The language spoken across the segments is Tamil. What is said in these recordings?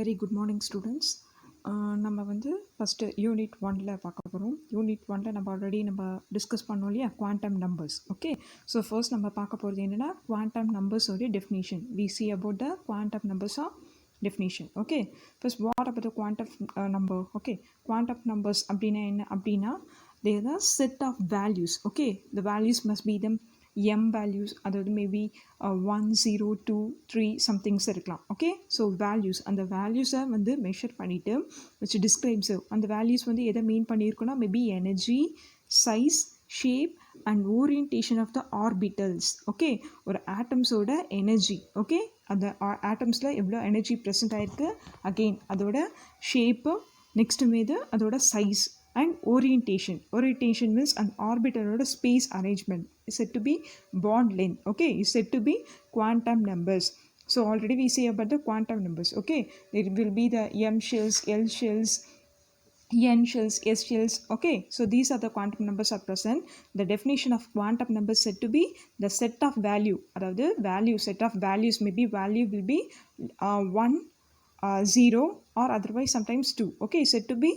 Very good morning students. நம்ம வந்து ஃபஸ்ட்டு யூனிட் 1ல் பார்க்க போகிறோம். யூனிட் 1ல் நம்ம ஆல்ரெடி டிஸ்கஸ் பண்ணோம் இல்லையா, quantum numbers. Okay, so first நம்ம பார்க்க போகிறது என்னென்னா குவாண்டம் நம்பர்ஸோடைய definition. We see about the quantum numbers of definition. Okay, first what about the quantum number? Okay, quantum numbers அப்படின்னா என்ன அப்படின்னா they are the set of values. Okay, the values must be them m values, அதாவது மேபி 1 0 2 3 சம்திங்ஸ் இருக்கலாம். ஓகே, ஸோ வேல்யூஸ், அந்த வேல்யூஸை வந்து மெஷர் பண்ணிவிட்டு which describes அந்த வேல்யூஸ் வந்து எதை மீன் பண்ணியிருக்கோன்னா maybe energy, size, shape and orientation of the orbitals. Okay, ஒரு ஆட்டம்ஸோட எனர்ஜி, ஓகே, அந்த ஆட்டம்ஸில் எவ்வளோ எனர்ஜி ப்ரெசென்ட் ஆகிருக்கு, அகெயின் அதோட ஷேப்பு, நெக்ஸ்ட் மீது அதோட சைஸ் அண்ட் ஓரியன்டேஷன் மீன்ஸ் அந்த ஆர்பிட்டலோட space arrangement is said to be bond length. Okay, is said to be quantum numbers. So already we say about the quantum numbers. Okay, it will be the m shells, l shells, n shells, s shells. Okay, so these are the quantum numbers are present. The definition of quantum numbers said to be the set of value, அதாவது value set of values, maybe value will be 1 0 or otherwise sometimes 2. Okay, said to be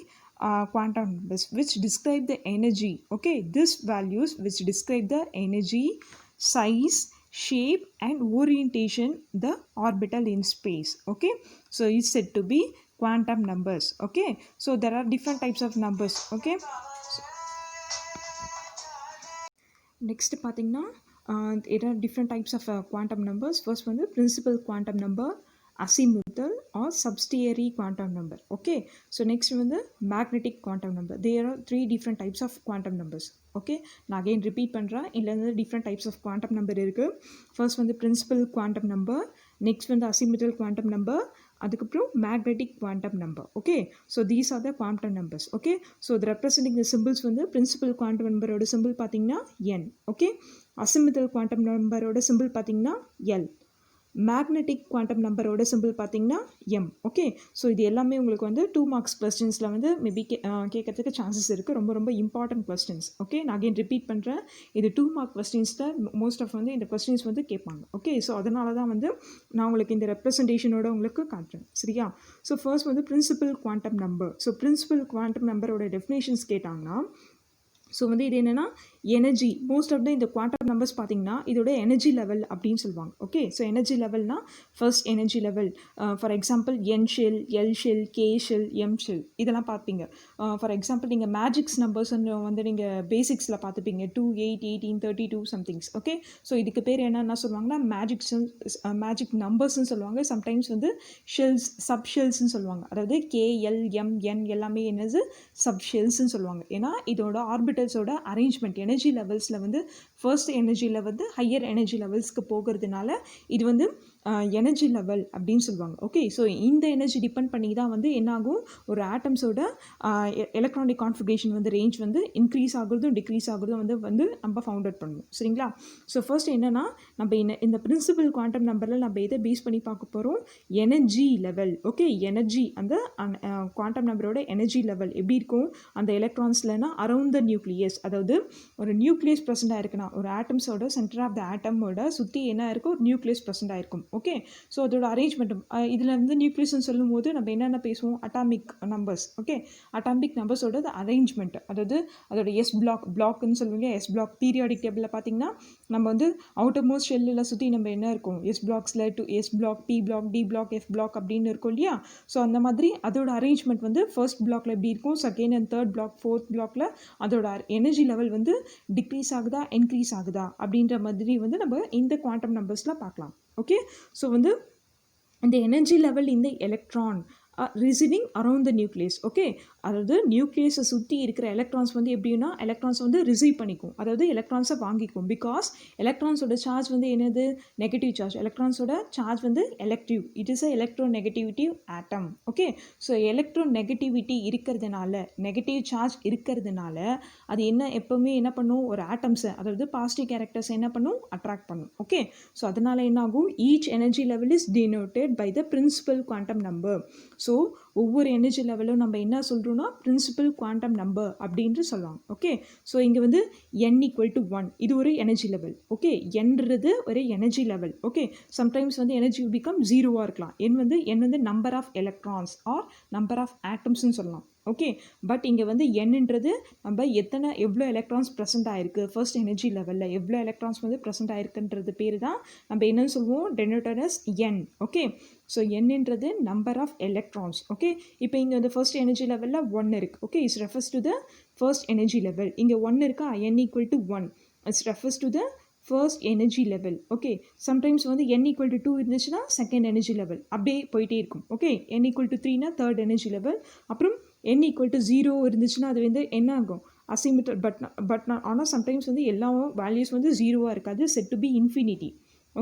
quantum numbers which describe the energy. Okay, these values which describe the energy, size, shape and orientation the orbital in space. Okay, so it's said to be quantum numbers. Okay, so there are different types of numbers. Okay, next பார்த்தீங்கன்னா there are different types of quantum numbers. First one, the principal quantum number, azimuthal or subsidiary quantum number. Okay, so next one, the magnetic quantum number. There are 3 different types of quantum numbers. Okay, நான் again repeat பண்ணுறேன், இல்லை different types of quantum number இருக்குது. First வந்து principal quantum number, next வந்து azimuthal quantum number, அதுக்கப்புறம் magnetic quantum number. Okay, so these are the quantum numbers. Okay, so the representing the symbols வந்து principal quantum number ஓட symbol பார்த்தீங்கன்னா n. Okay, azimuthal quantum number ஓட symbol பார்த்தீங்கன்னா l, மேக்னெட்டிக் குவாண்டம் நம்பரோட சிம்பிள் பார்த்தீங்கன்னா எம். ஓகே, ஸோ இது எல்லாமே உங்களுக்கு வந்து 2 மார்க்ஸ் கொஸ்டின்ஸில் வந்து மேபி கேட்கறதுக்கு சான்சஸ் இருக்குது. ரொம்ப ரொம்ப இம்பார்ட்டன்ட் கொஸ்டின்ஸ். ஓகே, நான் அகைன் ரிப்பீட் பண்ணுறேன், இது 2 மார்க் கொஸ்டின்ஸில் மோஸ்ட் ஆஃப் வந்து இந்த கொஸ்டின்ஸ் வந்து கேட்பாங்க. ஓகே, ஸோ அதனால தான் வந்து நான் உங்களுக்கு இந்த ரெப்ரசன்டேஷனோட உங்களுக்கு காட்டுறேன். சரியா? ஸோ ஃபர்ஸ்ட் வந்து principal quantum number. So principal quantum நம்பரோட டெஃபினேஷன்ஸ் கேட்டாங்கன்னா, ஸோ வந்து இது என்னென்னா எனர்ஜி, மோஸ்ட் ஆஃப் த இந்த குவாண்டம் நம்பர்ஸ் பார்த்தீங்கன்னா இதோட எனர்ஜி லெவல் அப்படின்னு சொல்லுவாங்க. ஓகே, ஸோ எனர்ஜி லெவல்னா first energy level, for example n shell, l shell, k shell, m shell இதெல்லாம் பார்ப்பீங்க. ஃபார் எக்ஸாம்பிள் நீங்கள் மேஜிக்ஸ் நம்பர்ஸ்ன்னு வந்து நீங்கள் பேசிக்ஸில் பார்த்துப்பீங்க 2 8 18 32 சம்திங்ஸ். ஓகே, ஸோ இதுக்கு பேர் என்ன சொல்லுவாங்கன்னா மேஜிக் நம்பர்ஸ்ன்னு சொல்லுவாங்க. சம்டைம்ஸ் வந்து ஷெல்ஸ், சப் ஷெல்ஸ்ன்னு சொல்லுவாங்க. அதாவது கே எல் எம் என் எல்லாமே என்னது சப் ஷெல்ஸ்ன்னு சொல்லுவாங்க. ஏன்னா இதோட ஆர்பிட்டல்ஸோட அரேஞ்ச்மெண்ட் எனர்ஜி லெவல்ஸில் வந்து ஃபர்ஸ்ட் எனர்ஜியில் வந்து ஹையர் எனர்ஜி லெவல்ஸ்க்கு போகிறதுனால இது வந்து எனர்ஜி லெவல் அப்படின்னு சொல்லுவாங்க. ஓகே, ஸோ இந்த எனர்ஜி டிபெண்ட் பண்ணி தான் வந்து என்னாகும், ஒரு ஆட்டம்ஸோட எலக்ட்ரானிக் கான்ஃபிகரேஷன் வந்து ரேஞ்ச் வந்து இன்க்ரீஸ் ஆகுறதும் டிக்ரீஸ் ஆகுறதும் வந்து நம்ம ஃபவுண்ட் அவுட் பண்ணணும். சரிங்களா? ஸோ ஃபர்ஸ்ட் என்னென்னா நம்ம இந்த பிரின்சிபல் குவாண்டம் நம்பரில் நம்ம எதை பேஸ் பண்ணி பார்க்க போகிறோம், எனர்ஜி லெவல். ஓகே, எனர்ஜி, அந்த குவாண்டம் நம்பரோட எனர்ஜி லெவல் எப்படி இருக்கும் அந்த எலக்ட்ரான்ஸ்லனா அரவுண்ட் த நியூக்ளியஸ், அதாவது ஒரு நியூக்ளியஸ் ப்ரெசென்ட் ஆயிருக்குன்னா ஒரு ஆட்டம்ஸோட சென்டர் ஆஃப் த ஆட்டமோட சுற்றி என்ன இருக்கும், ஒரு நியூக்ளியஸ் ப்ரெசென்ட் ஆயிருக்கும். ஓகே, ஸோ அதோட அரேஞ்ச்மெண்ட்டும் இதில் வந்து நியூக்ளியஸ்ன்னு சொல்லும் போது நம்ம என்னென்ன பேசுவோம், அட்டாமிக் நம்பர்ஸ். ஓகே, அட்டாமிக் நம்பர்ஸோட அரேஞ்ச்மெண்ட், அதாவது அதோட எஸ் பிளாக்னு சொல்லுவீங்க. எஸ் பிளாக் பீரியாடிக் டேபிளில் பார்த்தீங்கன்னா நம்ம வந்து அவுட்டர் மோஸ்ட் ஷெல்லில் சுற்றி நம்ம என்ன இருக்கும், எஸ் பிளாக்ஸில் to s block, p block, d block, f block அப்படின்னு இருக்கும் இல்லையா. ஸோ அந்த மாதிரி அதோட அரேஞ்ச்மெண்ட் வந்து ஃபர்ஸ்ட் பிளாக்ல எப்படி இருக்கும், second and third black, fourth பிளாக்ல அதோட எனர்ஜி லெவல் வந்து டிக்ரீஸ் ஆகுதா இன்க்ரீஸ் ஆகுதா அப்படின்ற மாதிரி வந்து நம்ம இந்த குவாண்டம் நம்பர்ஸில் பார்க்கலாம். ஓகே, ஸோ வந்து இந்த எனர்ஜி லெவல் இந்த electron receiving around the nucleus. Okay, அதாவது நியூக்ளியஸை சுற்றி இருக்கிற எலக்ட்ரான்ஸ் வந்து எப்படின்னா எலக்ட்ரான்ஸ் வந்து ரிசீவ் பண்ணிக்கும், அதாவது எலக்ட்ரான்ஸை வாங்கிக்கும். பிகாஸ் எலக்ட்ரான்ஸோட சார்ஜ் வந்து என்னது, நெகட்டிவ் சார்ஜ். எலக்ட்ரான்ஸோட சார்ஜ் வந்து எலக்ட்ரிவ், it is a electronegative atom. Okay, so electronegativity இருக்கிறதுனால, நெகட்டிவ் சார்ஜ் இருக்கிறதுனால அது எப்போவுமே என்ன பண்ணும், ஒரு ஆட்டம்ஸை, அதாவது பாசிட்டிவ் கேரக்டர்ஸ் என்ன பண்ணும், அட்ராக்ட் பண்ணும். ஓகே, ஸோ அதனால என்ன ஆகும், each energy level is denoted by the principal quantum number. So ஒவ்வொரு எனர்ஜி லெவலும் நம்ம என்ன சொல்கிறோம்னா பிரின்சிபல் குவாண்டம் நம்பர் அப்படின்ட்டு சொல்லலாம். ஓகே, ஸோ இங்கே வந்து n ஈக்குவல் டு 1 இது ஒரு எனர்ஜி லெவல். ஓகே, என்றது ஒரு எனர்ஜி லெவல். ஓகே, சம்டைம்ஸ் வந்து எனர்ஜி பிகம் ஜீரோவாக இருக்கலாம். n வந்து number of electrons or number of ஆட்டம்ஸ்ன்னு சொல்லலாம். ஓகே, பட் இங்கே வந்து என்னன்றது நம்ம எவ்வளோ எலக்ட்ரான்ஸ் ப்ரெசென்ட் ஆயிருக்கு ஃபர்ஸ்ட் எனர்ஜி லெவலில் எவ்வளோ எலக்ட்ரான்ஸ் வந்து ப்ரெசென்ட் ஆயிருக்குன்றது பேர் தான் நம்ம என்னன்னு சொல்லுவோம் denoted as n. Okay, so என்னன்றது நம்பர் ஆஃப் எலக்ட்ரான்ஸ். ஓகே, இப்போ இங்கே வந்து ஃபர்ஸ்ட் எனர்ஜி லெவலில் 1 இருக்குது. Okay, it's refers to the first energy level. இங்கே 1 இருக்கா, n equal to 1 it's refers to the first energy level. Okay, sometimes வந்து n ஈக்குவல் டு 2 இருந்துச்சுன்னா செகண்ட் எனர்ஜி லெவல் அப்படியே போயிட்டே இருக்கும். ஓகே, n ஈக்குவல் டு 3னா தேர்ட் எனர்ஜி லெவல். அப்புறம் n ஈக்குவல் டு 0 இருந்துச்சுன்னா அது வந்து என்ன ஆகும் அசிமெட்ரிக். பட் ஆனால் சம்டைம்ஸ் வந்து எல்லா வேல்யூஸ் வந்து ஜீரோவாக இருக்காது, set to be infinity.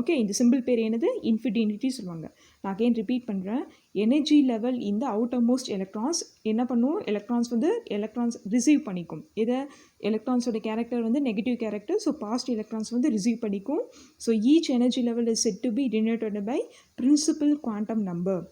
Okay, இந்த சிம்பிள் பேர் என்னது இன்ஃபினிட்டி சொல்லுவாங்க. நான் அகைன் ரிப்பீட் பண்ணுறேன், எனர்ஜி லெவல் இந்த அவுட்டர் மோஸ்ட் எலக்ட்ரான்ஸ் என்ன பண்ணும், எலக்ட்ரான்ஸ் ரிசீவ் பண்ணிக்கும். இதை எலக்ட்ரான்ஸோட கேரக்டர் வந்து negative character, so positive electrons வந்து ரிசீவ் பண்ணிக்கும். So each energy level is set to be denoted by principal quantum number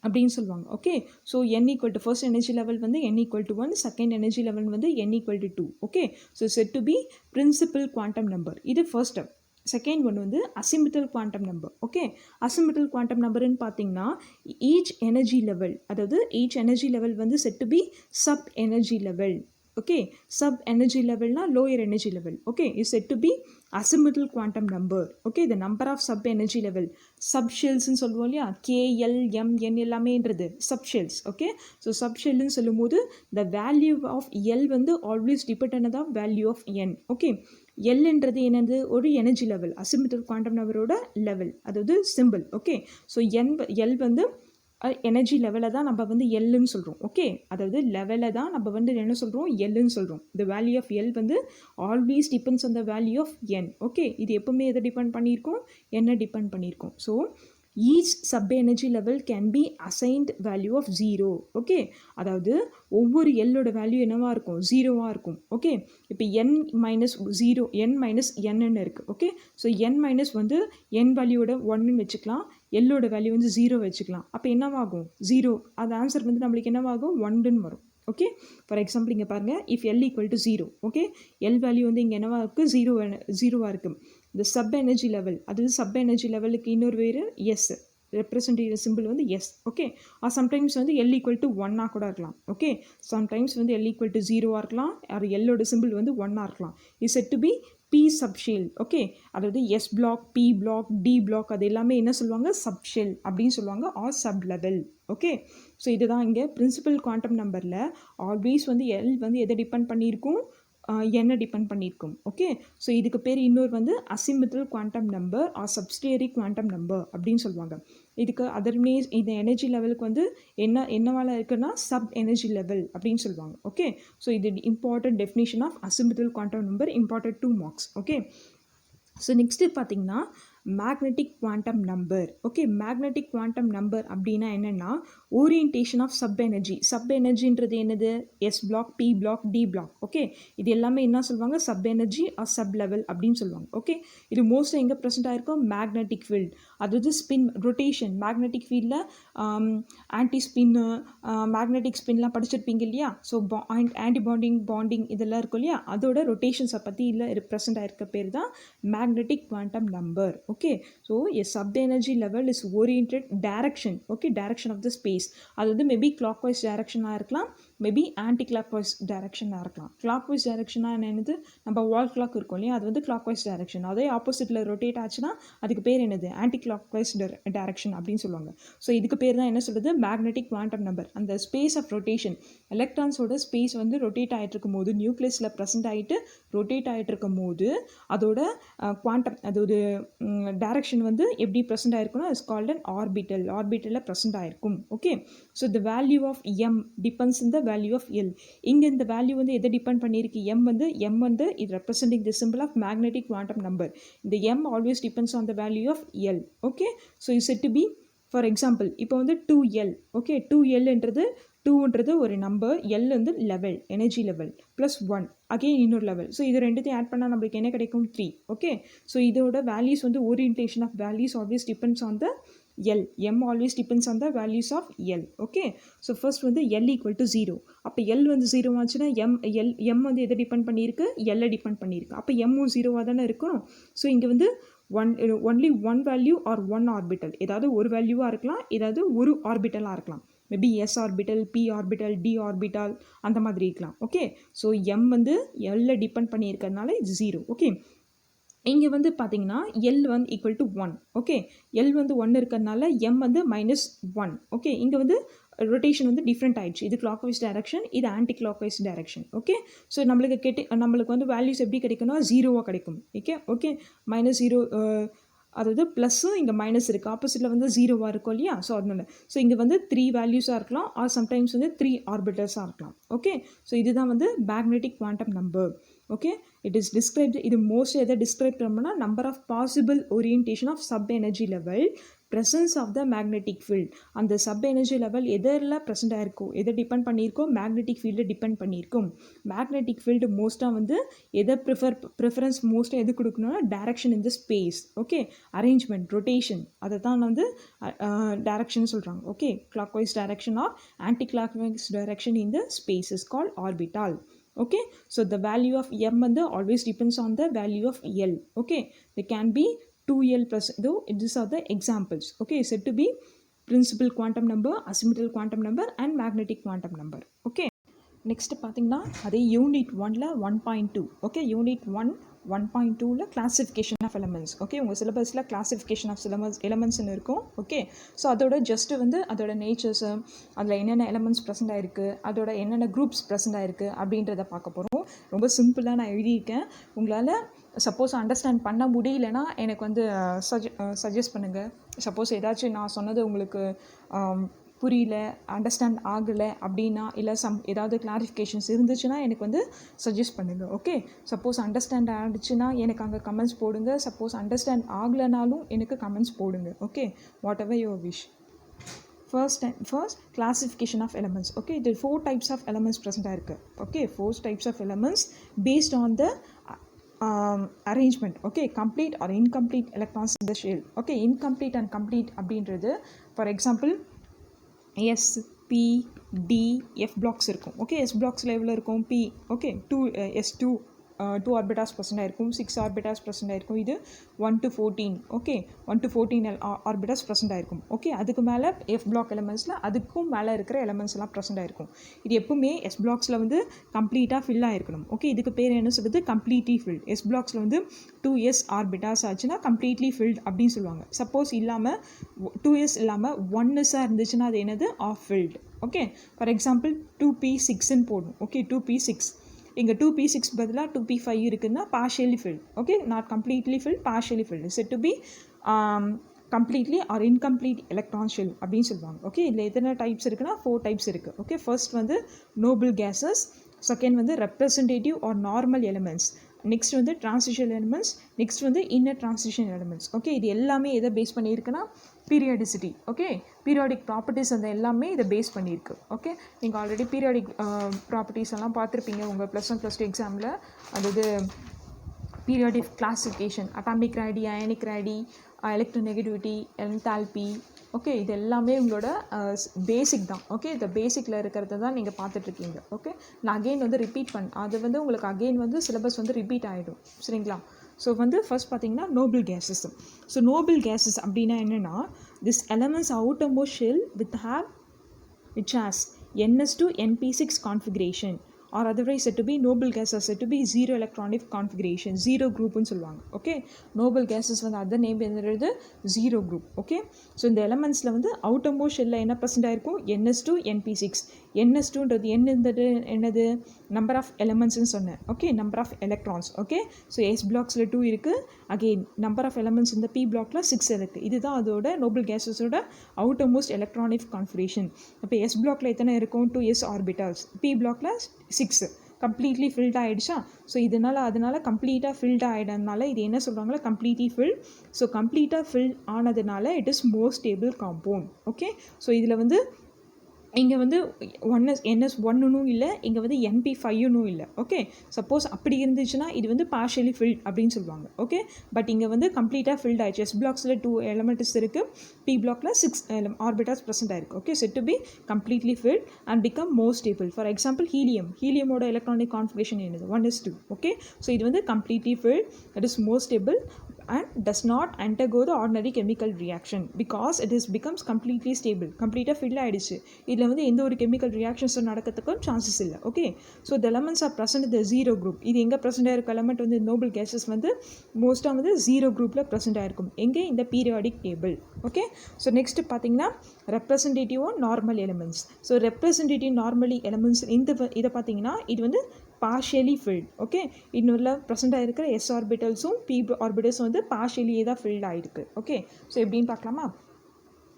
அப்படின்னு சொல்லுவாங்க. Okay, so n equal to first energy level வந்து n equal to 1, second energy level வந்து n equal to 2. Okay, so set to be principal quantum number. இது ஃபர்ஸ்ட் ஸ்டெப். செகண்ட் ஒன் வந்து asymmetric quantum number. Okay, asymmetric quantum நம்பர்னு பார்த்தீங்கன்னா ஈச் எனர்ஜி லெவல், அதாவது ஈச் எனர்ஜி லெவல் வந்து set to be sub energy level. Okay, sub energy லெவல்னா lower energy level. Okay, is set to be asymmetric quantum number. Okay, the number of sub energy level, sub ஷெல்ஸ்ன்னு சொல்லுவோம் இல்லையா, KLMN எல்லாமேன்றது sub shells. Okay, so sub ஷெல்லுன்னு சொல்லும்போது த வேல்யூ ஆஃப் L வந்து always depend on value of N. Okay, எல்ன்றது என்னது ஒரு எனர்ஜி லெவல், அசிமெட்ரிக் குவாண்டம் நம்பரோட லெவல், அதாவது சிம்பிள். ஓகே, ஸோ எல் வந்து எனர்ஜி லெவலை தான் நம்ம வந்து எல்லுன்னு சொல்கிறோம். ஓகே, அதாவது லெவலை தான் நம்ம வந்து என்ன சொல்கிறோம் எல்லுன்னு சொல்கிறோம். த வேல்யூ ஆஃப் எல் வந்து always depends on the value of N. Okay, இது எப்பவுமே எதை டிபெண்ட் பண்ணியிருக்கோம், என்ன டிபெண்ட் பண்ணியிருக்கோம். So each sub energy level can be assigned value of 0. Okay, அதாவது ஒவ்வொரு எல்லோட வேல்யூ என்னவாக இருக்கும், ஜீரோவாக இருக்கும். ஓகே, இப்போ n மைனஸ் 0 n மைனஸ் என்னன்னு இருக்குது. ஓகே, ஸோ n மைனஸ் வந்து n வேல்யூவோட 1ன்னு வச்சுக்கலாம், எல்லோட வேல்யூ வந்து 0 வச்சுக்கலாம். அப்போ என்னவாகும் 0, அது ஆன்சர் வந்து நம்மளுக்கு என்னவாகும் 1ன்னு வரும். ஓகே, ஃபார் எக்ஸாம்பிள் இங்கே பாருங்கள், if L equal to 0. Okay, l value வந்து இங்கே என்னவாக இருக்குது, ஜீரோவாக இருக்குது. இந்த சப் எனர்ஜி லெவல், அதாவது சப் எனர்ஜி லெவலுக்கு இன்னொரு வேறு எஸ் ரெப்ரசன்டேட்டிவ் சிம்பிள் வந்து எஸ். ஓகே, சம்டைம்ஸ் வந்து L ஈக்குவல் டு 1 கூட இருக்கலாம். ஓகே, சம்டைம்ஸ் வந்து L ஈக்குவல் டு 0 இருக்கலாம், அது எல்லோட சிம்பிள் வந்து 1 இருக்கலாம். Is set to be p subshell. Okay, அதாவது s block, p block, d black அது எல்லாமே என்ன சொல்லுவாங்க சப்ஷெல் அப்படின்னு சொல்லுவாங்க, or sub level. Okay, so இதுதான் இங்கே பிரின்சிபல் குவாண்டம் நம்பரில் ஆல்வேஸ் வந்து எல் வந்து எதை டிபெண்ட் பண்ணியிருக்கும், என்ன டிபெண்ட் பண்ணியிருக்கும். ஓகே, ஸோ இதுக்கு பேர் இன்னொரு வந்து asymmetric quantum number or subsidiary quantum number அப்படின்னு சொல்லுவாங்க. இதுக்கு அதர்மே இந்த எனர்ஜி லெவலுக்கு வந்து என்னவால இருக்குன்னா சப் எனர்ஜி லெவல் அப்படின்னு சொல்லுவாங்க. ஓகே, ஸோ இது important definition of asymmetric quantum number, important 2 marks. Okay, so next பார்த்தீங்கன்னா magnetic quantum number. Okay, magnetic quantum number அப்படின்னா என்னென்னா ஓரியன்டேஷன் ஆஃப் சப் எனர்ஜின்றது என்னது, s block, p block, d block. Okay, இது எல்லாமே என்ன சொல்லுவாங்க sub energy or sub level அப்படின்னு சொல்லுவாங்க. ஓகே, இது மோஸ்ட்டாக எங்கே ப்ரெசென்ட் ஆகிருக்கும், மேக்னெட்டிக் ஃபீல்ட், அதாவது ஸ்பின் ரொட்டேஷன். மேக்னெட்டிக் ஃபீல்டில் ஆன்டி ஸ்பின்னு, மேக்னெட்டிக் ஸ்பின்லாம் படிச்சிருப்பீங்க இல்லையா. ஸோ ஆன்டி பாண்டிங் இதெல்லாம் இருக்கும் இல்லையா, அதோட ரொட்டேஷன்ஸை பற்றி இல்லை ப்ரெசென்ட் ஆகிருக்க பேர் தான் magnetic quantum number. Okay, so a sub energy level is oriented direction. Okay, direction of the space. அது வந்து மேபி clockwise direction இருக்கலாம், மேபி ஆன்டி clockwise direction இருக்கலாம். clockwise direction என்னது, நம்ம வால் கிளாக் இருக்கும் இல்லையா, அது வந்து clockwise direction. அதே ஆப்போசிட்டில் ரொட்டேட் ஆச்சுன்னா அதுக்கு பேர் என்னது, ஆன்டி clockwise direction அப்படின்னு சொல்லுவாங்க. ஸோ இதுக்கு பேர் தான் என்ன சொல்கிறது, மேக்னெட்டிக் குவாண்டம் நம்பர். அந்த ஸ்பேஸ் ஆஃப் ரொட்டேஷன், எலக்ட்ரான்ஸோட ஸ்பேஸ் வந்து ரொட்டேட் ஆகிட்டு இருக்கும் போது, நியூக்ளியஸில் ப்ரெசென்ட் ஆகிட்டு ரொட்டேட் ஆகிட்டு இருக்கும் போது அதோட குவாண்டம், அதோட டைரக்ஷன் வந்து எப்படி ப்ரெசென்ட் ஆயிருக்குன்னா இஸ் கால்ட் அன் ஆர்பிட்டலில் ப்ரெசென்ட் ஆயிருக்கும். Okay, so the value of m depends in the value of l. இங்கே இந்த வேல்யூ வந்து எதை டிபெண்ட் பண்ணியிருக்கு, எம் வந்து இது representing the simple of magnetic quantum number. இந்த m always depends on the value of l. Okay, so is set to be, for example இப்போ வந்து 2L. ஓகே, 2ன்றது ஒரு நம்பர், எல் வந்து level, energy level, plus 1 again இன்னொரு லெவல். ஸோ இது ரெண்டுத்தையும் ஆட் பண்ணால் நம்மளுக்கு என்ன கிடைக்கும், 3. ஓகே, ஸோ இதோட வேல்யூஸ் வந்து orientation of values always depends on the L. M always depends on the values of L. Okay. So first வந்து L equal to 0. அப்போ L வந்து 0 ஆச்சுன்னா M வந்து எதை டிபெண்ட் பண்ணியிருக்கு? L டிபெண்ட் பண்ணியிருக்கு. அப்போ Mமும் 0வாக தானே இருக்கணும். ஸோ இங்கே வந்து only one value or one orbital, ஏதாவது ஒரு வேல்யூவாக இருக்கலாம், ஏதாவது ஒரு ஆர்பிட்டலாக இருக்கலாம். Maybe S orbital, P orbital, D orbital அந்த மாதிரி இருக்கலாம். ஓகே. ஸோ M வந்து L டிபெண்ட் பண்ணியிருக்கிறதுனால இது 0. ஓகே. இங்கே வந்து பார்த்தீங்கன்னா L வந்து ஈக்குவல் டு 1. ஓகே. L வந்து 1 இருக்கிறதுனால M வந்து -1. ஓகே. இங்கே வந்து ரொட்டேஷன் வந்து டிஃப்ரெண்ட் ஆயிடுச்சு. இது கிளாக் வைஸ் டைரக்ஷன், இது anti clockwise direction. Okay. So நம்மளுக்கு வந்து வேல்யூஸ் எப்படி கிடைக்கும்னா 0வாக கிடைக்கும். ஓகே. ஓகே. -0, அதாவது ப்ளஸ்ஸும் இங்கே மைனஸ் இருக்குது, ஆப்போசிட்டில் வந்து 0வாக இருக்கும் இல்லையா. ஸோ அதனால ஸோ இங்கே வந்து 3 வேல்யூஸாக இருக்கலாம், ஆர் சம்டைம்ஸ் வந்து 3 ஆர்பிட்டல்ஸாக இருக்கலாம். ஓகே. ஸோ இதுதான் வந்து magnetic quantum number. Okay. It is described, இது மோஸ்ட்லி எதை டிஸ்கிரைப் பண்ணோம்னா number of possible orientation of sub energy level, presence of the magnetic field. அந்த சப் எனர்ஜி லெவல் எதெல்லாம் ப்ரெசென்ட் ஆகிருக்கோ, எதை டிபெண்ட் பண்ணியிருக்கோம், மேக்னெட்டிக் ஃபீல்டு டிபெண்ட் பண்ணியிருக்கும். மேக்னெட்டிக் ஃபீல்டு மோஸ்ட்டாக வந்து எதை ப்ரிஃபரன்ஸ் மோஸ்ட்டாக எது கொடுக்கணும்னா direction in the space. Okay. Arrangement, rotation, அதை தான் வந்து டைரக்ஷன் சொல்கிறாங்க. Okay. Clockwise direction or anti clockwise direction in the space is called orbital. Okay. So the value of M and always depends on the value of L. Okay. They can be 2L plus, though these are the examples. Okay. Said to be principal quantum number, asymmetrical quantum number and magnetic quantum number. Okay. Next பார்த்தீங்கன்னா அதே யூனிட் 1ல 1.2. ஓகே. யூனிட் 1.2ல கிளாசிஃபிகேஷன் ஆஃப் எலமெண்ட்ஸ். ஓகே. உங்கள் சிலபஸில் கிளாசிஃபிகேஷன் ஆஃப் எலமெண்ட்ஸ்னு இருக்கும். ஓகே. ஸோ அதோட ஜஸ்ட்டு வந்து அதோட நேச்சர்ஸு, அதில் என்னென்ன எலமெண்ட்ஸ் ப்ரெசென்ட் ஆகிருக்கு, அதோட என்னென்ன குரூப்ஸ் ப்ரெசென்ட் ஆகிருக்கு அப்படின்றத பார்க்க போகிறோம். ரொம்ப சிம்பிளாக நான் எழுதியிருக்கேன். உங்களால் சப்போஸ் அண்டர்ஸ்டாண்ட் பண்ண முடியலன்னா எனக்கு வந்து சஜஸ்ட் பண்ணுங்கள். சப்போஸ் ஏதாச்சும் நான் சொன்னது உங்களுக்கு புரியல, அண்டர்ஸ்டாண்ட் ஆகலை அப்படின்னா, இல்லை ஏதாவது கிளாரிஃபிகேஷன்ஸ் இருந்துச்சுன்னா எனக்கு வந்து சஜஸ்ட் பண்ணுங்கள். ஓகே. சப்போஸ் அண்டர்ஸ்டாண்ட் ஆகிடுச்சுன்னா எனக்கு அங்கே கமெண்ட்ஸ் போடுங்க. சப்போஸ் அண்டர்ஸ்டாண்ட் ஆகலைனாலும் எனக்கு கமெண்ட்ஸ் போடுங்க. Okay. What ever your wish. First classification of elements. Okay. There are 4 types of elements present ஆயிருக்கு. Okay. 4 types of elements based on the arrangement. Okay. Complete or incomplete electrons in the shell. Okay. Incomplete and complete அப்படின்றது for example S, P, D, F blocks இருக்கும். ஓகே. S blocks எவ்வளோ இருக்கும்? P. ஓகே. S2 2 ஆர்பிட்டாஸ் ப்ரெசென்ட் ஆகிருக்கும், 6 ஆர்பிட்டாஸ் ப்ரெசென்ட் ஆகிருக்கும். இது 1 to 14. ஓகே. 1 to 14 ஆர்பிட்டாஸ் ப்ரெசென்ட் ஆகிருக்கும். ஓகே. அதுக்கு மேலே F பிளாக் எலமெண்ட்ஸில் அதுக்கும் மேலே இருக்கிற எலமெண்ட்ஸ் எல்லாம் ப்ரெசென்ட் ஆகிருக்கும். இது எப்பவுமே S பிளாக்ஸில் வந்து கம்ப்ளீட்டாக ஃபில் ஆகிருக்கணும். ஓகே. இதுக்கு பேர் என்ன சொல்கிறது? Completely field. S பிளாக்ஸில் வந்து 2S ஆர்பிட்டாஸ் ஆச்சுன்னா கம்ப்ளீட்லி ஃபில்ட் அப்படின்னு சொல்லுவாங்க. சப்போஸ் இல்லாமல் 2S இல்லாமல் 1Sஆக இருந்துச்சுன்னா அது என்னது? Of filled. Okay. For example 2P6ன்னு போடணும். ஓகே. 2P6 இங்கே 2P6 பதிலாக 2P5 இருக்குன்னா partially filled. Okay. Not completely filled, partially filled. Set to be completely or incomplete electron shell அப்படின்னு சொல்லுவாங்க. ஓகே. இதில் எத்தனை டைப்ஸ் இருக்குன்னா 4 டைப்ஸ் இருக்குது. ஓகே. ஃபர்ஸ்ட் வந்து நோபல் கேஸஸ், செகண்ட் வந்து representative or normal elements, next வந்து டிரான்சிஷன் எலிமெண்ட்ஸ், நெக்ஸ்ட் வந்து இன்னர் டிரான்சிஷன் எலிமெண்ட்ஸ். ஓகே. இது எல்லாமே எதை பேஸ் பண்ணியிருக்குன்னா பீரியாடிசிட்டி. ஓகே. பீரியாடிக் ப்ராப்பர்ட்டிஸ் அந்த எல்லாமே இதை பேஸ் பண்ணியிருக்கு. ஓகே. நீங்கள் ஆல்ரெடி பீரியாடிக் ப்ராப்பர்ட்டிஸ் எல்லாம் பார்த்துருப்பீங்க உங்கள் +1 +2 எக்ஸாமில். அதாவது periodic classification, atomic radii, ionic radii, electronegativity, enthalpy. Okay. இது எல்லாமே உங்களோட பேசிக் தான். ஓகே. இந்த பேசிக்கில் இருக்கிறத தான் நீங்கள் பார்த்துட்ருக்கீங்க. ஓகே. நான் அகெயின் வந்து ரிப்பீட் அது வந்து உங்களுக்கு அகெயின் வந்து சிலபஸ் வந்து ரிப்பீட் ஆகிடும். சரிங்களா? ஸோ வந்து ஃபர்ஸ்ட் பார்த்தீங்கன்னா noble gases. So noble gases அப்படின்னா என்னென்னா, this elements outermost shell which has NS to NP6 configuration or otherwise said to be noble gases said to be zero electronic configuration, zero group ன்னு சொல்லுவாங்க. ஓகே. நோபல் கேஸஸ் வந்து அதர் நேம் என்னது? Zero group. ஓகே. ஸோ இந்த எலமெண்ட்ஸில் வந்து outermost shellல என்ன ப்ரெசென்ட் ஆகிருக்கும்? NS to NP6. NS2ன்றது என்னது? நம்பர் ஆஃப் எலமெண்ட்ஸ்ன்னு சொன்னேன். Okay. Number of electrons. Okay. So S பிளாக்ஸில் 2 இருக்குது. அகெயின் நம்பர் ஆஃப் எலமெண்ட்ஸ் இந்த P பிளாக்ல 6 இருக்குது. இதுதான் அதோட நோபல் கேஸஸோட outermost electronic configuration. இப்போ S பிளாக்ல எத்தனை இருக்கும்? 2S orbitals. P பிளாக்ல 6. கம்ப்ளீட்லி ஃபில்ட் ஆகிடுச்சா? ஸோ அதனால கம்ப்ளீட்டாக ஃபில்ட் ஆகிடனால இது என்ன சொல்கிறாங்களா? Completely filled. ஸோ கம்ப்ளீட்டாக ஃபில் ஆனதுனால it is more stable compound. Okay. So இதில் வந்து இங்கே வந்து NS 1னும் இல்லை, இங்கே வந்து NP 5னும் இல்லை. ஓகே, சப்போஸ் அப்படி இருந்துச்சுன்னா இது வந்து பார்ஷியலி ஃபில்ட் அப்படின்னு சொல்லுவாங்க. ஓகே, பட் இங்கே வந்து கம்ப்ளீட்டாக ஃபில்ட் ஆயிடுச்சு. S பிளாக்ஸில் 2 எலமெண்ட்ஸ் இருக்குது, P பிளாக்ல 6 ஆர்பிட்டால்ஸ் ப்ரெசென்ட் ஆயிருக்கு. Okay, set to be completely filled and become more stable. For example ஹீலியமோட எலக்ட்ரானிக் கான்ஃபிகரேஷன் என்னது 1s2. ஓகே, ஸோ இது வந்து completely filled, it is more stable and does not undergo the ordinary chemical reaction because it is becomes completely stable. கம்ப்ளீட்டாக ஃபில் ஆகிடுச்சு. இதில் வந்து எந்த ஒரு கெமிக்கல் ரியாக்ஷன்ஸும் நடக்கிறதுக்கும் சான்சஸ் இல்லை. Okay, so the elements R present இந்த ஜீரோ குரூப். இது எங்கே ப்ரெசென்ட் ஆகிருக்கும்? எலமெண்ட் வந்து நோபல் கேஸஸ் வந்து மோஸ்ட்டாக வந்து ஜீரோ குரூப்பில் ப்ரெசென்ட் ஆகிருக்கும். எங்கே? இந்த periodic table. Okay, so next பார்த்தீங்கன்னா representative normal elements. So representative normally elements இதை பார்த்தீங்கன்னா இது வந்து partially filled. ஓகே, இன்னொரு ப்ரெசென்ட் ஆகிருக்கிற S ஆர்பிட்டல்ஸும் P ஆர்பிட்டல்ஸும் வந்து பார்ஷியலியே தான் ஃபில்ட் ஆகிருக்கு. ஓகே, ஸோ எப்படின்னு பார்க்கலாமா?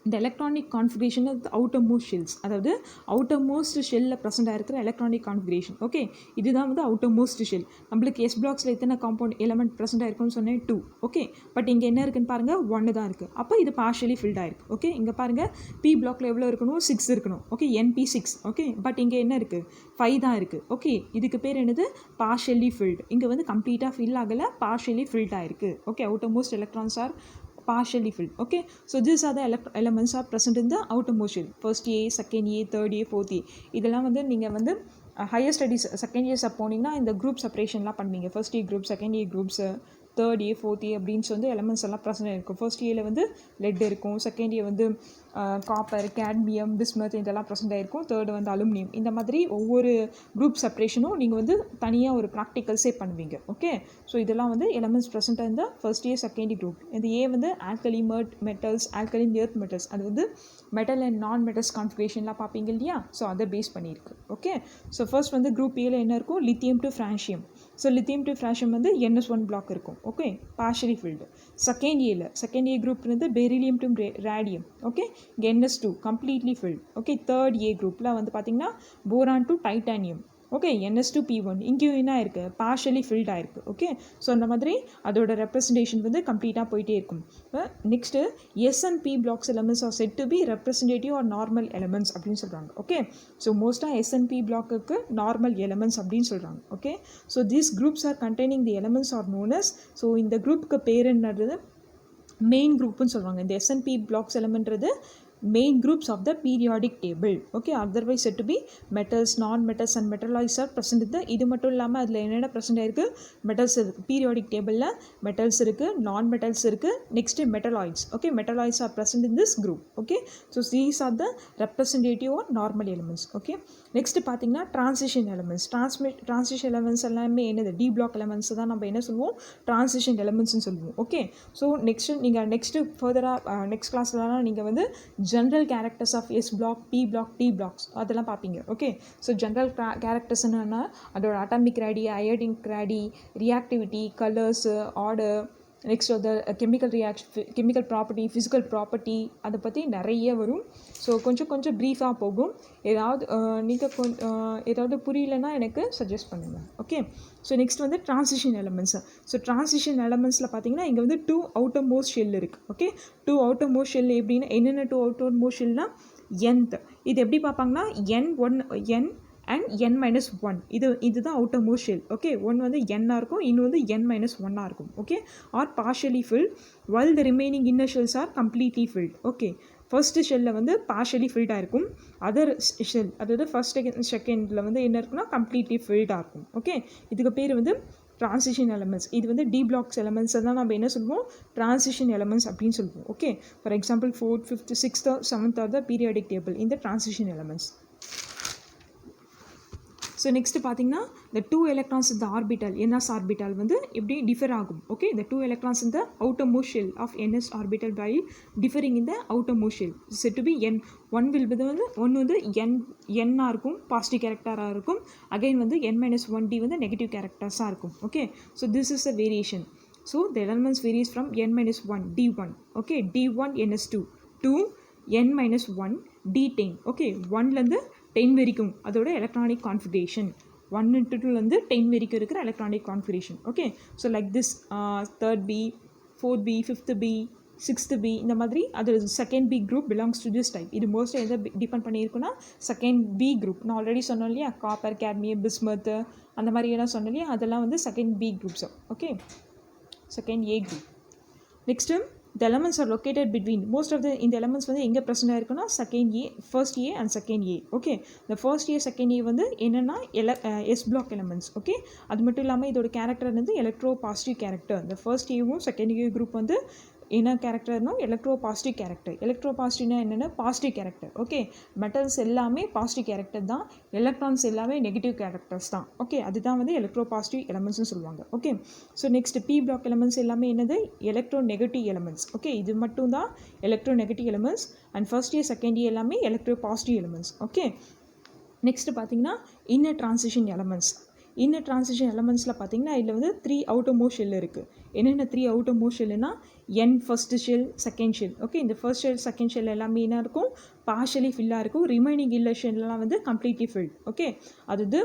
இந்த electronic configuration outer most shells, அதாவது அவுட்டர் மோஸ்ட் ஷெல்லில் ப்ரெசென்ட் ஆகிருக்கிற எலக்ட்ரானிக் கான்ஃபிகரேஷன். ஓகே, இதுதான் வந்து அவுட்டர் மோஸ்ட் ஷெல். நம்மளுக்கு S பிளாக்ஸில் எத்தனை காம்பவுண்ட் எலமெண்ட் ப்ரெசென்ட் ஆகிருக்குன்னு சொன்னேன் 2. ஓகே, பட் இங்கே என்ன இருக்குன்னு பாருங்கள் 1 தான் இருக்குது. அப்போ இது பார்ஷியலி ஃபில்ட் ஆகிருக்கு. ஓகே, இங்கே பாருங்கள் P பிளாக்ல எவ்வளோ இருக்கணும்? 6 இருக்கணும். Okay, NP 6. ஓகே, பட் இங்கே என்ன இருக்குது? 5 தான் இருக்குது. ஓகே, இதுக்கு பேர் என்னது? Partially filled. இங்கே வந்து கம்ப்ளீட்டாக ஃபில் ஆகலை, பார்ஷியலி ஃபில்ட் ஆகிருக்கு. Okay, outermost electrons are partially filled. Okay, so these are the elements are present in the outermost shell. First A, second A, third A, fourth A. இதெல்லாம் வந்து நீங்கள் வந்து ஹையர் ஸ்டடீஸ் செகண்ட் இயர்ஸ் போனீங்கன்னா இந்த குரூப் செப்பரேஷன்லாம் பண்ணுவீங்க. First A group, second A groups, third A, fourth A அப்படின்னு வந்து எலமெண்ட்ஸ் எல்லாம் ப்ரெசென்ட் இருக்கும். ஃபர்ஸ்ட் ஏல வந்து லெட் இருக்கும், செகண்ட் ஏ வந்து காப்பர், கேட்மியம், பிஸ்மத் இதெல்லாம் ப்ரெசென்ட் ஆகிருக்கும், தேர்டு வந்து அலுமினியம். இந்த மாதிரி ஒவ்வொரு குரூப் செப்பரேஷனும் நீங்கள் வந்து தனியாக ஒரு ப்ராக்டிக்கல்ஸே பண்ணுவீங்க. ஓகே, ஸோ இதெல்லாம் வந்து எலமெண்ட்ஸ் ப்ரெசென்ட் இந்த ஃபர்ஸ்ட் இயர் செகண்ட் குரூப். இந்த ஏ வந்து alkali metals, alkaline earth metals, அது வந்து மெட்டல் அண்ட் நான் மெட்டல்ஸ் கான்ஃபிகரேஷன்லாம் பார்ப்பீங்க இல்லையா? ஸோ அதை பேஸ் பண்ணியிருக்கு. ஓகே, ஸோ ஃபர்ஸ்ட் வந்து குரூப் ஏல என்ன இருக்கும்? Lithium to francium. So lithium to francium வந்து NS1 பிளாக் இருக்கும். Okay, partially filled. Second A group வந்து பெரிலியம் டு ரேடியம். ஓகே, இங்கே NS2 completely filled. Okay, third A குரூப்பில் வந்து பார்த்தீங்கன்னா boron to titanium. Okay, NS2P1 இங்கேயும் என்ன இருக்குது? பார்ஷியலி ஃபில்ட் ஆயிருக்கு. ஓகே, ஸோ அந்த மாதிரி அதோட ரெப்ரசன்டேஷன் வந்து கம்ப்ளீட்டாக போயிட்டே இருக்கும். Next S and P blocks elements are set to be representative or normal elements அப்படின்னு சொல்கிறாங்க. ஓகே, ஸோ மோஸ்ட்டாக S and P பிளாக்குக்கு நார்மல் எலமெண்ட்ஸ் அப்படின்னு சொல்கிறாங்க. Okay, so these groups are containing the elements are known as, so இந்த குரூப்புக்கு பேர் என்னது? மெயின் குரூப்னு சொல்லுவாங்க. இந்த S and P பிளாக்ஸ் எலமெண்ட்றது main groups of the periodic table. Okay, otherwise said to be metals, non-metals and metalloids are present in the. இது மட்டும் இல்லாமல் அதில் என்னென்ன ப்ரெசென்ட் ஆயிருக்கு? மெட்டல்ஸ் இருக்குது. பீரியாடிக் டேபிளில் மெட்டல்ஸ் இருக்குது, நான் மெட்டல்ஸ் இருக்குது, next metalloids. Okay, metalloids are present in this group. Okay, so these are the representative or normal elements. Okay, next பார்த்தீங்கன்னா டிரான்சிஷன் எலிமெண்ட்ஸ். டிரான்சிஷன் எலிமெண்ட்ஸ் எல்லாமே என்னது? டி பிளாக் எலிமெண்ட்ஸ் தான் நம்ம என்ன சொல்லுவோம்? டிரான்சிஷன் எலிமெண்ட்ஸ்னு சொல்லுவோம். ஓகே, ஸோ நெக்ஸ்ட்டு ஃபர்தராக நெக்ஸ்ட் கிளாஸ்லலாம் நீங்கள் வந்து general characters of S block, P block, T blocks அதெல்லாம் பார்ப்பீங்க. ஓகே, ஸோ ஜென்ரல் கேரக்டர்ஸ் என்னென்னா அதோட atomic radii, ionic radii, reactivity, colours, order, next வந்து கெமிக்கல் ப்ராப்பர்ட்டி, ஃபிசிக்கல் ப்ராப்பர்ட்டி, அதை பற்றி நிறைய வரும். ஸோ கொஞ்சம் ப்ரீஃபாக போகும். நீங்கள் ஏதாவது புரியலன்னா எனக்கு சஜஸ்ட் பண்ணுங்கள். ஓகே, ஸோ நெக்ஸ்ட் வந்து டிரான்சிஷன் எலமெண்ட்ஸ். ஸோ டிரான்சிஷன் எலமெண்ட்ஸில் பார்த்தீங்கன்னா இங்கே வந்து 2 அவுட்டர் மோஸ்ட் ஷெல் இருக்குது. ஓகே, 2 அவுட்டர் மோஸ்ட் ஷெல் எப்படின்னா என்னென்ன 2 அவுட்டர் மோஸ்ட் ஷெல்னா nth. இது எப்படி பார்ப்பாங்கன்னா N அண்ட் N-1 இதுதான் outer most shell. Okay, one வந்து N-ஆக இருக்கும், இன்னும் வந்து N-1ஆக இருக்கும். Okay, are partially filled while the remaining inner shells are completely filled. Okay, first ஷெல்லில் வந்து பார்ஷியலி ஃபில்டாக இருக்கும், அதர் ஷெல் அதாவது ஃபர்ஸ்ட் செகண்டில் வந்து என்ன இருக்குன்னா கம்ப்ளீட்லி ஃபில்டாக இருக்கும். ஓகே, இதுக்கு பேர் வந்து டிரான்சிஷன் எலமெண்ட்ஸ். இது வந்து டி பிளாக்ஸ் எலமெண்ட்ஸை தான் நம்ம என்ன சொல்லுவோம்? டிரான்சிஷன் எலமெண்ட்ஸ் அப்படின்னு சொல்லுவோம். Okay, for example 4th, 5th, 6th, 7th R the periodic table இந்த டிரான்சிஷன் எலமெண்ட்ஸ். ஸோ நெக்ஸ்ட்டு பார்த்தீங்கன்னா இந்த 2 electrons இந்த ஆர்பிட்டல் NS ஆர்பிட்டல் வந்து எப்படி டிஃபர் ஆகும். ஓகே, இந்த 2 electrons இந்த outer most shell of NS orbital by differing in the outer most shell said to be N. One வந்து N இருக்கும், பாசிட்டிவ் கேரக்டராக இருக்கும். அகைன் வந்து N-1D வந்து நெகட்டிவ் கேரக்டர்ஸாக இருக்கும். Okay, so this is a variation. So the elements varies from N-1 D1. Okay, D1 NS2 to N-1 D10. Okay, 1லேருந்து 10 வரைக்கும் அதோட எலக்ட்ரானிக் கான்ஃபிகரேஷன். 1 to 2லேருந்து 10 வரைக்கும் இருக்கிற electronic configuration. Okay, so like this 3rd B, 4th B, 5th B, sixth B இந்த மாதிரி அது second B group belongs to this type. இது மோஸ்ட்டாக எதை டிபெண்ட் பண்ணியிருக்குன்னா செகண்ட் பி குரூப். நான் ஆல்ரெடி சொன்னேன் இல்லையா, காப்பர், கேட்மியம், பிஸ்மத் அந்த மாதிரி எல்லாம் சொன்னேன் இல்லையா, அதெல்லாம் வந்து second B groups. Okay, second A group. Next the elements are located between most of the இந்த elements வந்து எங்கே ப்ரெசென்ட் ஆயிருக்குன்னா second A, first A and second A. Okay, இந்த ஃபர்ஸ்ட் ஏ செகண்ட் ஏ வந்து என்னென்னா எஸ் பிளாக் எலமெண்ட்ஸ். ஓகே, அது மட்டும் இல்லாமல் இதோட கேரக்டர் வந்து எலக்ட்ரோ பாசிட்டிவ் கேரக்டர். இந்த ஃபர்ஸ்ட் ஏவும் செகண்ட் ஏ குரூப் வந்து என்ன கேரக்டர்னா எலக்ட்ரோ பாசிட்டிவ் கேரக்டர். எலக்ட்ரோ பாசிட்டிவ்னா என்னென்னா பாசிட்டிவ் கேரக்டர். ஓகே, மெட்டல்ஸ் எல்லாமே பாசிட்டிவ் கேரக்டர் தான், எலக்ட்ரான்ஸ் எல்லாமே நெகட்டிவ் கேரக்டர்ஸ் தான். ஓகே, அதுதான் வந்து எலக்ட்ரோ பாசிட்டிவ் எலமெண்ட்ஸ்னு சொல்லுவாங்க. Okay, so next B block elements எல்லாமே என்னது எலக்ட்ரோ நெகட்டிவ் எலமெண்ட்ஸ். ஓகே, இது மட்டும் தான் electro negative elements. And first year second year எல்லாமே electro positive elements. Okay, next பார்த்தீங்கன்னா inner transition elements. Inner transition எலமெண்ட்ஸில் பார்த்தீங்கன்னா இதில் வந்து 3 அவுட்டர் மோஸ்ட் ஷெல் இருக்குது. என்னென்ன 3 அவுட்டர் மோஸ்ட் ஷெல்லுனா N first shell, second shell. Okay, இந்த ஃபர்ஸ்ட் ஷெல் செகண்ட் ஷெல் எல்லாமே என்ன இருக்கும், பார்ஷலி ஃபில்லாக இருக்கும். ரிமைனிங் இல்ல ஷெல்லாம் வந்து கம்ப்ளீட்லி ஃபில்டு. ஓகே, அது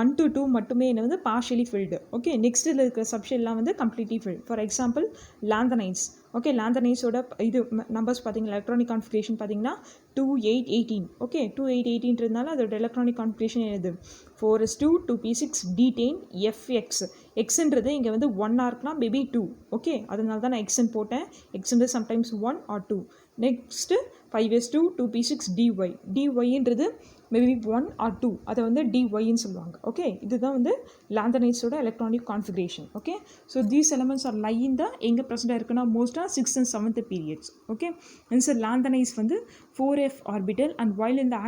1 to 2 மட்டுமே என்ன வந்து பார்ஷலி ஃபில்டு. ஓகே, நெக்ஸ்ட்டில் இருக்கிற சப்ஷெல்லாம் வந்து completely filled. For example lanthanides. Okay, லாந்தனைட்ஸோட இது நம்பர்ஸ் பார்த்தீங்கன்னா எலக்ட்ரானிக் கான்ஃபிகரேஷன் பார்த்தீங்கன்னா 2, 8, 18. ஓகே, 2, 8, 18ன்றதுனால அதோட எலக்ட்ரானிக் கான்ஃபிகரேஷன் என்னது 4s2, 2p6, d10, fx. எக்ஸ்ன்றது இங்கே வந்து 1 இருக்குன்னா மேபி 2. ஓகே, அதனால தான் நான் எக்ஸ்ன்னு போட்டேன். எக்ஸ்ன்றது sometimes 1 or 2. Next 5s2, 2p6, dy. dyன்றது மேபி 1 or 2, அதை வந்து dyன்னு சொல்லுவாங்க. ஓகே, இதுதான் வந்து லாந்தனைட்ஸோட electronic configuration. Okay, so these elements are lie in the எங்கே ப்ரெசென்ட் இருக்குன்னா மோஸ்ட்டாக 6th and 7th periods. Okay, and sir lanthanides வந்து 4f ஆர்பிட்டல் அண்ட் வைல் இந்த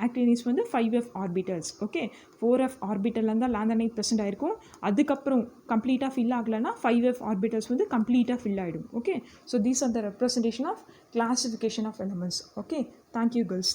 ஆக்டினைட்ஸ் வந்து 5f orbitals. Okay, 4f orbital தான் லாந்தனைட் ப்ரெசென்ட் ஆயிருக்கும். அதுக்கப்புறம் கம்ப்ளீட்டாக ஃபில் ஆகலைன்னா 5f ஆர்பிட்டல்ஸ் வந்து கம்ப்ளீட்டாக ஃபில் ஆகிடும். Okay, so these are the representation of classification of elements. Okay, thank you girls.